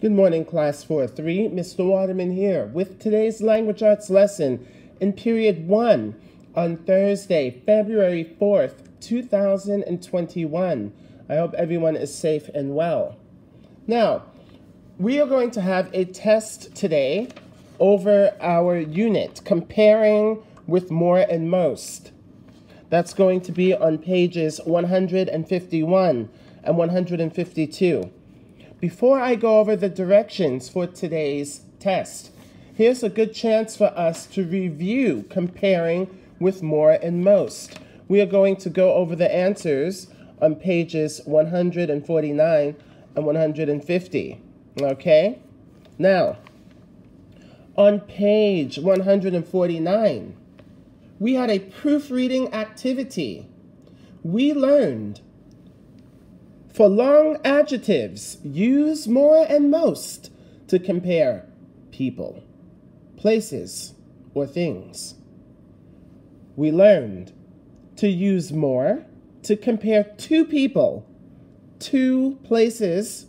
Good morning, Class 4-3. Mr. Waterman here with today's Language Arts lesson in Period 1 on Thursday, February 4th, 2021. I hope everyone is safe and well. Now, we are going to have a test today over our unit, comparing with more and most. That's going to be on pages 151 and 152. Before I go over the directions for today's test, here's a good chance for us to review comparing with more and most. We are going to go over the answers on pages 149 and 150. Okay? Now, on page 149, we had a proofreading activity. We learned for long adjectives, use more and most to compare people, places, or things. We learned to use more to compare two people, two places,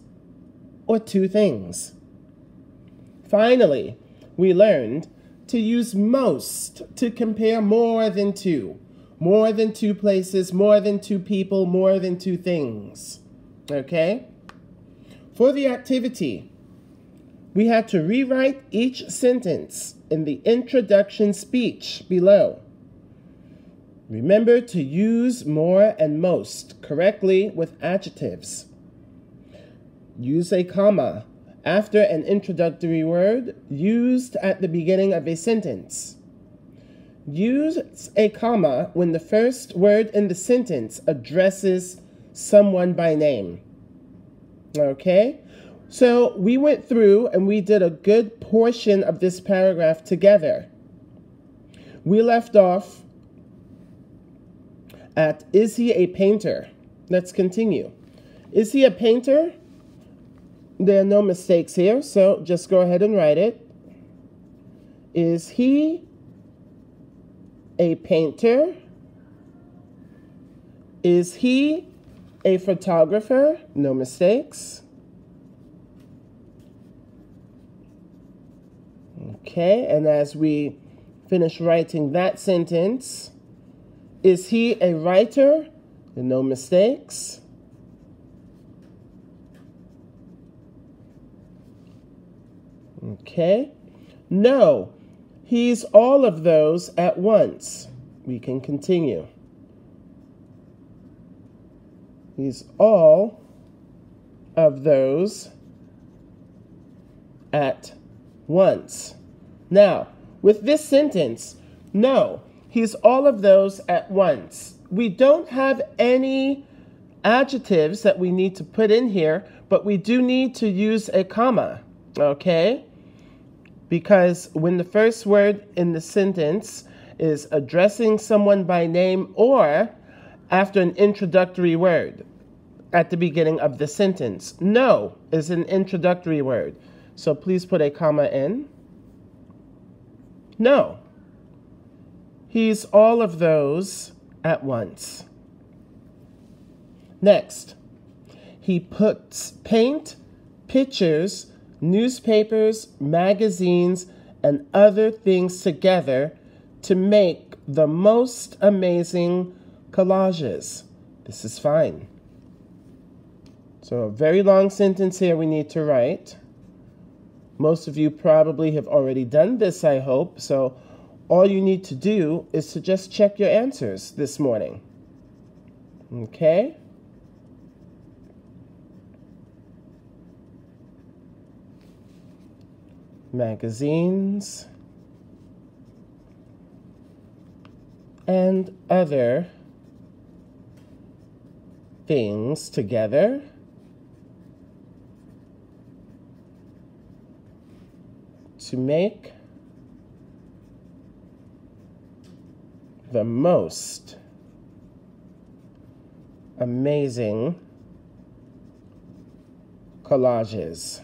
or two things. Finally, we learned to use most to compare more than two places, more than two people, more than two things. Okay? For the activity, we had to rewrite each sentence in the introduction speech below. Remember to use more and most correctly with adjectives. Use a comma after an introductory word used at the beginning of a sentence. Use a comma when the first word in the sentence addresses someone by name. Okay? So we went through and we did a good portion of this paragraph together. We left off at, is he a painter? Let's continue. Is he a painter? There are no mistakes here, so just go ahead and write it. Is he a painter? Is he a photographer? No mistakes. Okay, and as we finish writing that sentence, is he a writer? No mistakes. Okay. No, he's all of those at once. We can continue. He's all of those at once. Now, with this sentence, no, he's all of those at once. We don't have any adjectives that we need to put in here, but we do need to use a comma, okay? Because when the first word in the sentence is addressing someone by name or after an introductory word at the beginning of the sentence. No is an introductory word. So please put a comma in. No. He's all of those at once. Next. He puts paint, pictures, newspapers, magazines, and other things together to make the most amazing collages. This is fine. So a very long sentence here we need to write. Most of you probably have already done this, I hope. So all you need to do is to just check your answers this morning. Okay? Magazines and other things together to make the most amazing collages.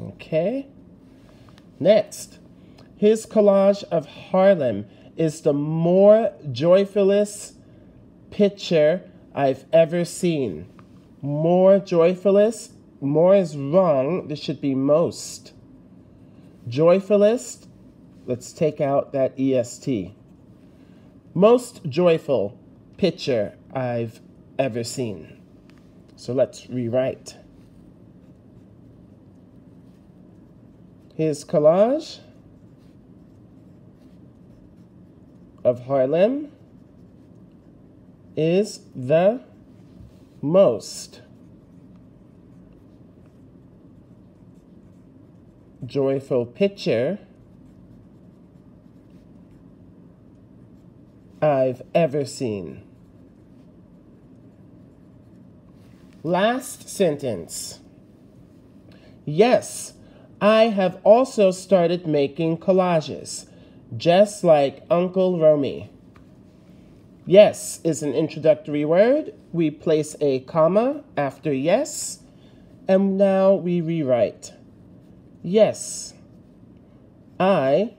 Okay? Next, his collage of Harlem is the more joyfulest picture I've ever seen. More joyfulest more is wrong. This should be most. Joyfulest, let's take out that EST. Most joyful picture I've ever seen. So let's rewrite. His collage of Harlem is the most joyful picture I've ever seen. Last sentence. Yes, I have also started making collages, just like Uncle Romy. Yes is an introductory word. We place a comma after yes, and now we rewrite. Yes, I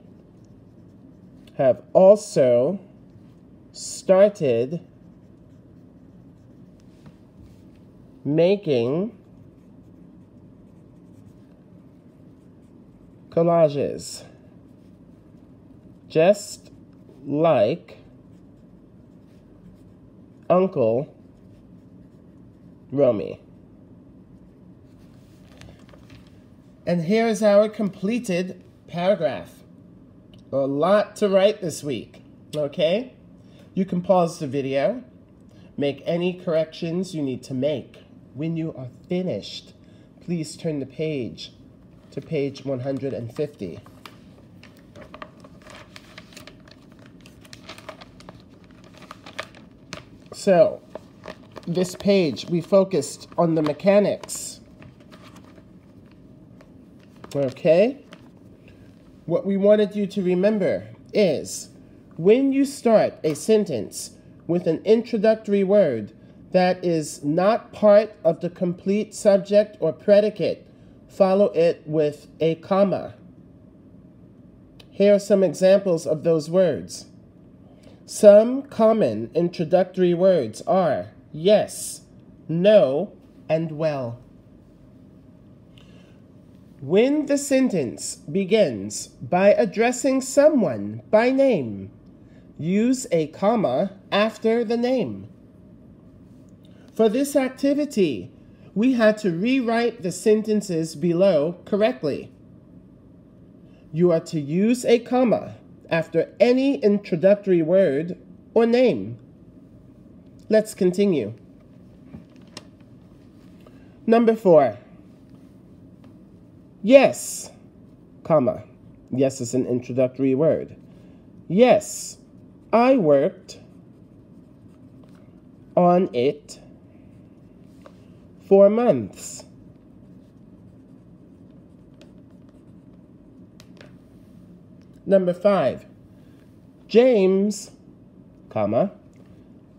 have also started making collages, just like Uncle Romy. And here is our completed paragraph. A lot to write this week, okay? You can pause the video, make any corrections you need to make. When you are finished, please turn the page to page 150. So, this page, we focused on the mechanics. Okay? What we wanted you to remember is, when you start a sentence with an introductory word that is not part of the complete subject or predicate, follow it with a comma. Here are some examples of those words. Some common introductory words are yes, no, and well. When the sentence begins by addressing someone by name, use a comma after the name. For this activity, we had to rewrite the sentences below correctly. You are to use a comma after any introductory word or name. Let's continue. Number 4. Yes, comma. Yes is an introductory word. Yes, I worked on it for months. Number 5. James, comma,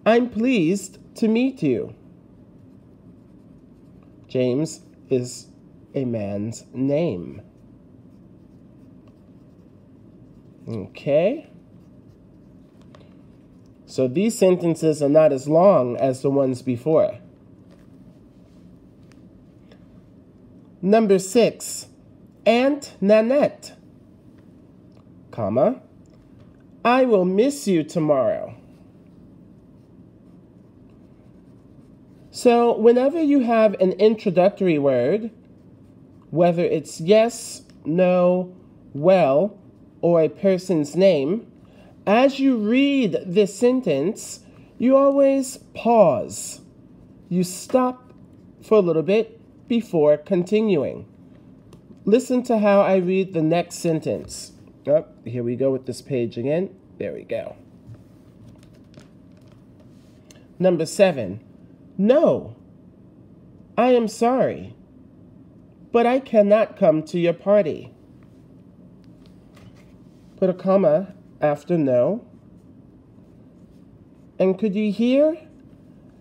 I'm pleased to meet you. James is a man's name. Okay. So these sentences are not as long as the ones before. Number 6. Aunt Nanette, comma, I will miss you tomorrow. So whenever you have an introductory word, whether it's yes, no, well, or a person's name, as you read this sentence, you always pause. You stop for a little bit before continuing. Listen to how I read the next sentence. Oh, here we go with this page again. There we go. Number 7. No, I am sorry, but I cannot come to your party. Put a comma after no. And could you hear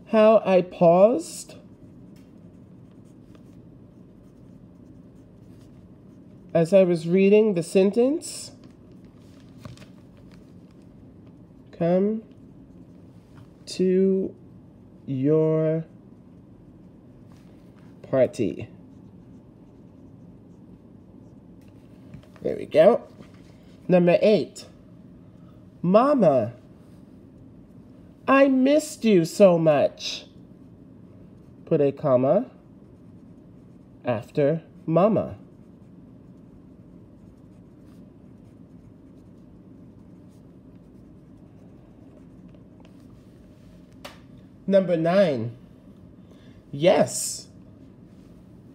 how I paused? As I was reading the sentence, come to your party. There we go. Number 8. Mama, I missed you so much. Put a comma after mama. Number 9. Yes,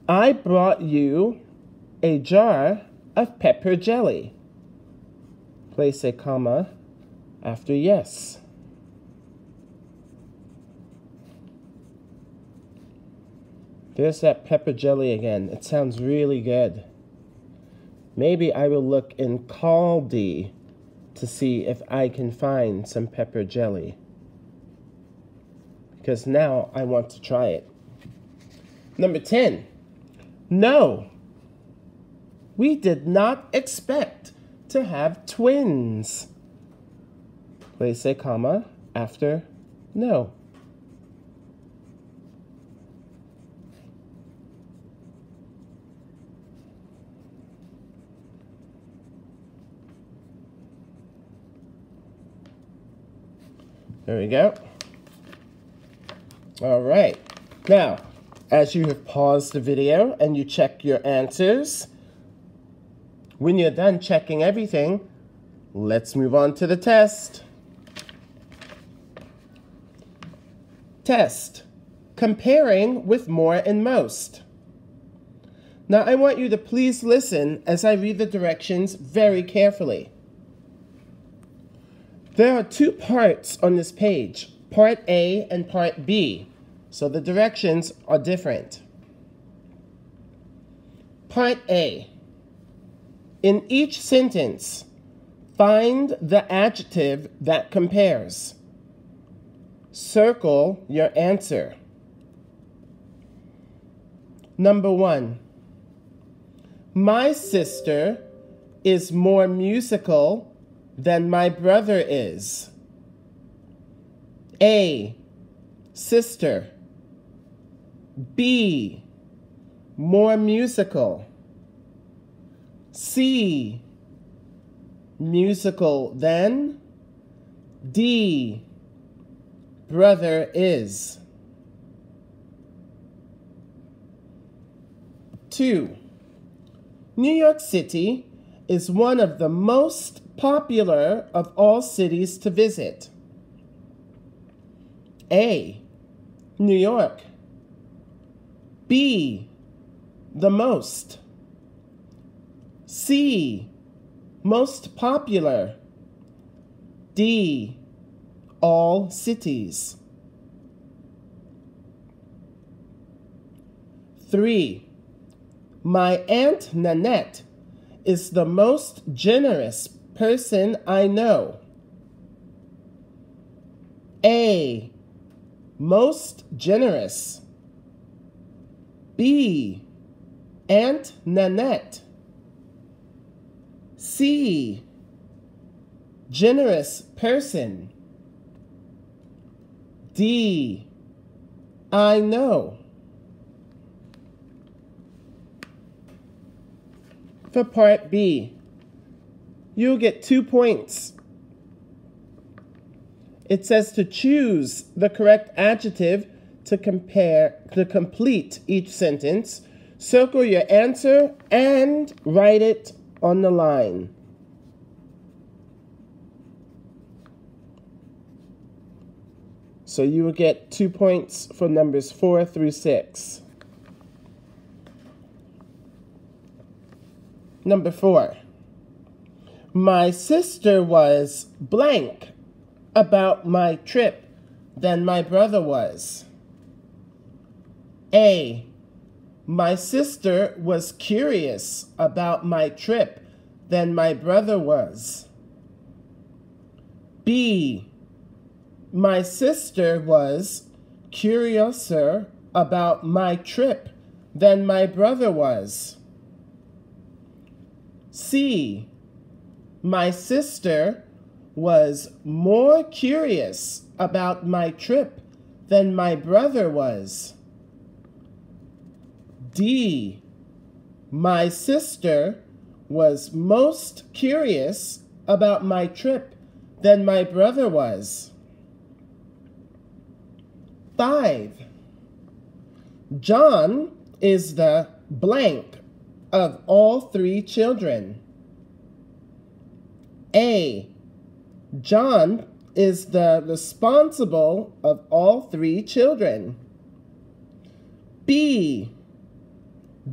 I brought you a jar of pepper jelly. Place a comma after yes. There's that pepper jelly again. It sounds really good. Maybe I will look in Caldi to see if I can find some pepper jelly, because now I want to try it. Number 10. No, we did not expect to have twins. Place a comma after no. There we go. All right. Now, as you have paused the video and you check your answers, when you're done checking everything, let's move on to the test. Test. Comparing with more and most. Now, I want you to please listen as I read the directions very carefully. There are 2 parts on this page, Part A and Part B, so the directions are different. Part A. In each sentence, find the adjective that compares. Circle your answer. Number 1. My sister is more musical than my brother is. A. Sister. B. More musical. C. Musical than. D. Brother is. 2. New York City is one of the most popular of all cities to visit. A. New York. B. The most. C. Most popular. D. All cities. 3. My Aunt Nanette is the most generous person I know. A. Most generous. B. Aunt Nanette. C. Generous person. D. I know. For Part B, you'll get 2 points. It says to choose the correct adjective to complete each sentence. Circle your answer and write it on the line. So you will get 2 points for numbers 4 through 6. Number 4. My sister was blank about my trip than my brother was. A. My sister was curious about my trip than my brother was. B. My sister was curiouser about my trip than my brother was. C. My sister was more curious about my trip than my brother was. D. My sister was most curious about my trip than my brother was. 5. John is the blank of all 3 children. A. John is the responsible of all 3 children. B.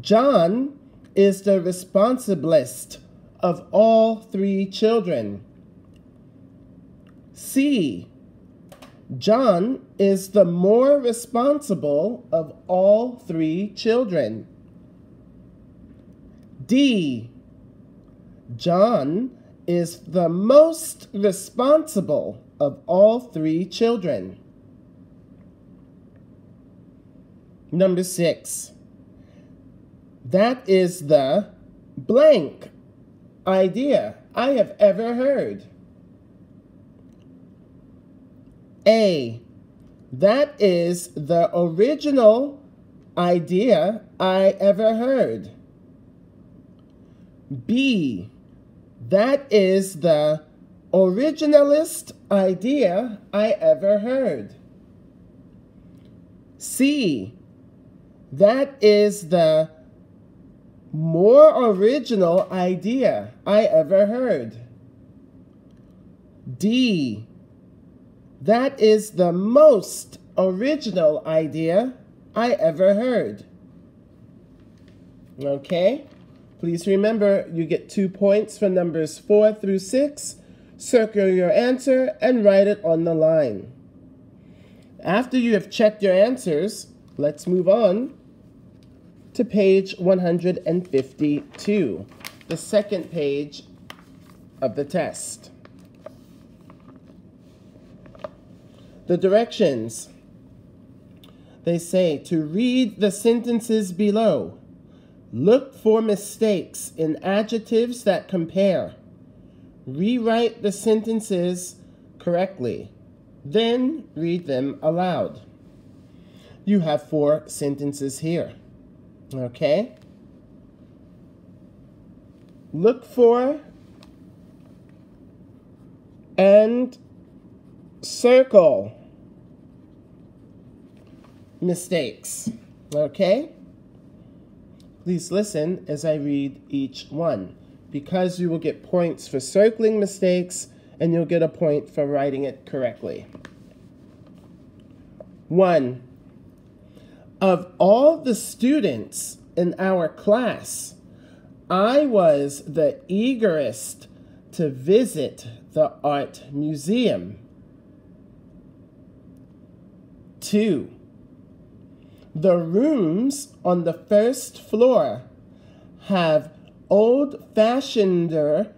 John is the responsiblest of all 3 children. C. John is the more responsible of all 3 children. D. John is the most responsible of all 3 children. Number 6. That is the blank idea I have ever heard. A. That is the original idea I ever heard. B. That is the originalist idea I ever heard. C. That is the more original idea I ever heard. D. That is the most original idea I ever heard. Okay? Please remember, you get 2 points for numbers 4 through 6. Circle your answer and write it on the line. After you have checked your answers, let's move on to page 152, the second page of the test. The directions. They say to read the sentences below. Look for mistakes in adjectives that compare. Rewrite the sentences correctly. Then read them aloud. You have 4 sentences here. Okay? Look for and circle mistakes. Okay? Please listen as I read each one, because you will get points for circling mistakes and you'll get a point for writing it correctly. 1. Of all the students in our class, I was the eagerest to visit the art museum. 2. The rooms on the first floor have old-fashioneder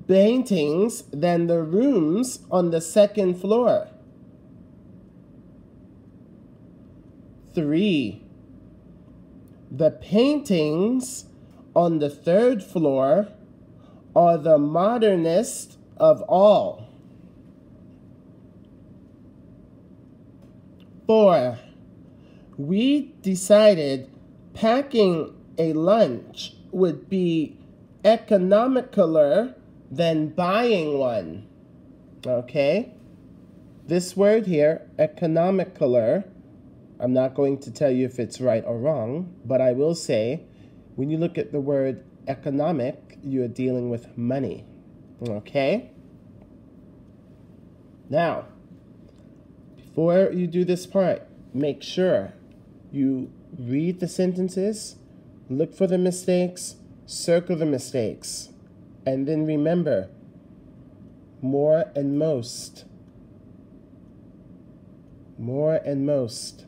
paintings than the rooms on the second floor. 3. The paintings on the third floor are the modernest of all. 4. We decided packing a lunch would be economicaler than buying one. Okay? This word here, economicaler, I'm not going to tell you if it's right or wrong, but I will say, when you look at the word economic, you are dealing with money. Okay? Now, before you do this part, make sure you read the sentences, look for the mistakes, circle the mistakes, and then remember, more and most. More and most.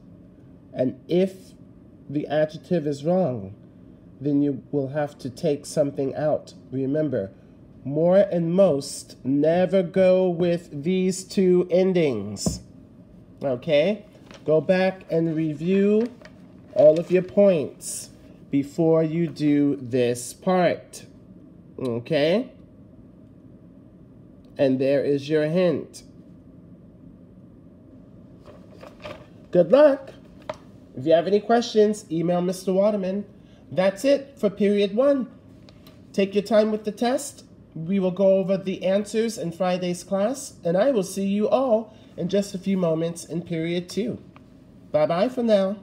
And if the adjective is wrong, then you will have to take something out. Remember, more and most never go with these 2 endings. Okay? Go back and review all of your points before you do this part. Okay? And there is your hint. Good luck. If you have any questions, email Mr. Waterman. That's it for period 1. Take your time with the test. We will go over the answers in Friday's class, and I will see you all in just a few moments in period 2. Bye-bye for now.